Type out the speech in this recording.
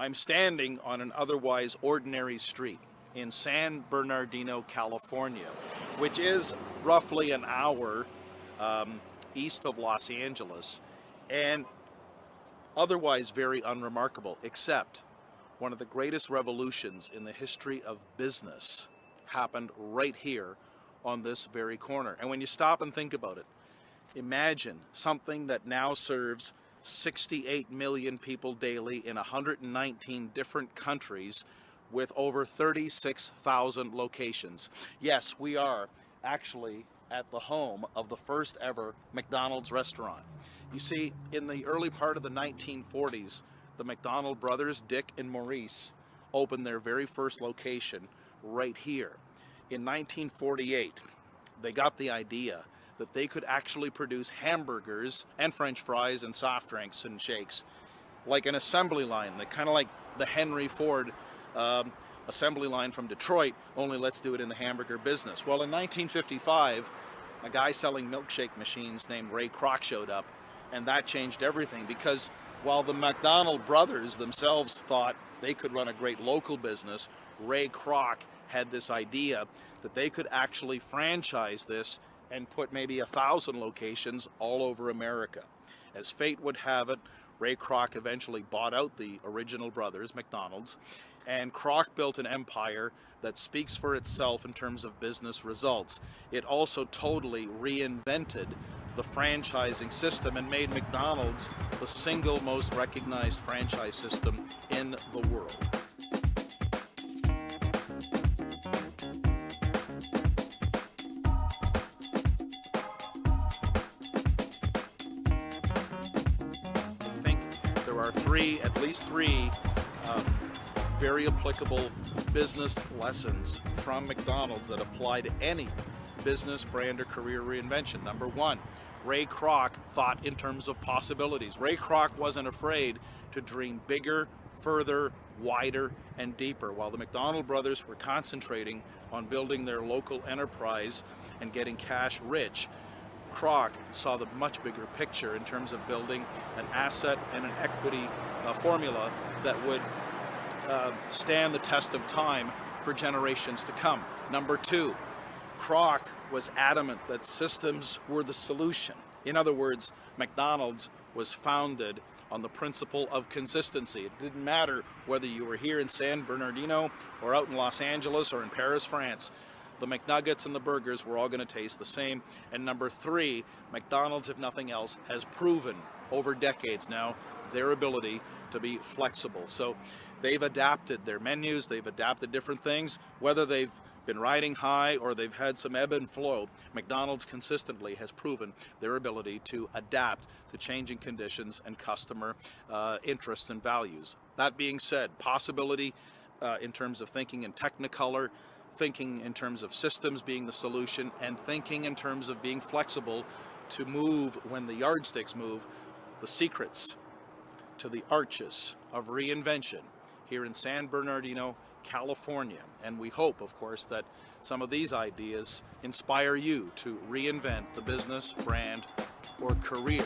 I'm standing on an otherwise ordinary street in San Bernardino, California, which is roughly an hour east of Los Angeles, and otherwise very unremarkable, except one of the greatest revolutions in the history of business happened right here on this very corner. And when you stop and think about it, imagine something that now serves 68 million people daily in 119 different countries with over 36,000 locations. Yes, we are actually at the home of the first ever McDonald's restaurant. You see, in the early part of the 1940s, the McDonald brothers, Dick and Maurice, opened their very first location right here. In 1948, they got the idea that they could actually produce hamburgers and French fries and soft drinks and shakes like an assembly line, kind of like the Henry Ford assembly line from Detroit, only let's do it in the hamburger business. Well, in 1955, a guy selling milkshake machines named Ray Kroc showed up, and that changed everything, because while the McDonald brothers themselves thought they could run a great local business, Ray Kroc had this idea that they could actually franchise this and put maybe 1,000 locations all over America. As fate would have it, Ray Kroc eventually bought out the original brothers, McDonald's, and Kroc built an empire that speaks for itself in terms of business results. It also totally reinvented the franchising system and made McDonald's the single most recognized franchise system in the world. There are at least three very applicable business lessons from McDonald's that apply to any business, brand, or career reinvention. Number one, Ray Kroc thought in terms of possibilities. Ray Kroc wasn't afraid to dream bigger, further, wider, and deeper. While the McDonald brothers were concentrating on building their local enterprise and getting cash rich, Kroc saw the much bigger picture in terms of building an asset and an equity formula that would stand the test of time for generations to come. Number two, Kroc was adamant that systems were the solution. In other words, McDonald's was founded on the principle of consistency. It didn't matter whether you were here in San Bernardino or out in Los Angeles or in Paris, France. The McNuggets and the burgers were all going to taste the same. And number three, McDonald's, if nothing else, has proven over decades now their ability to be flexible. So they've adapted their menus, they've adapted different things, whether they've been riding high or they've had some ebb and flow. McDonald's consistently has proven their ability to adapt to changing conditions and customer interests and values. That being said, possibility in terms of thinking in technicolor, thinking in terms of systems being the solution, and thinking in terms of being flexible to move when the yardsticks move, the secrets to the arches of reinvention here in San Bernardino, California. And we hope, of course, that some of these ideas inspire you to reinvent the business, brand, or career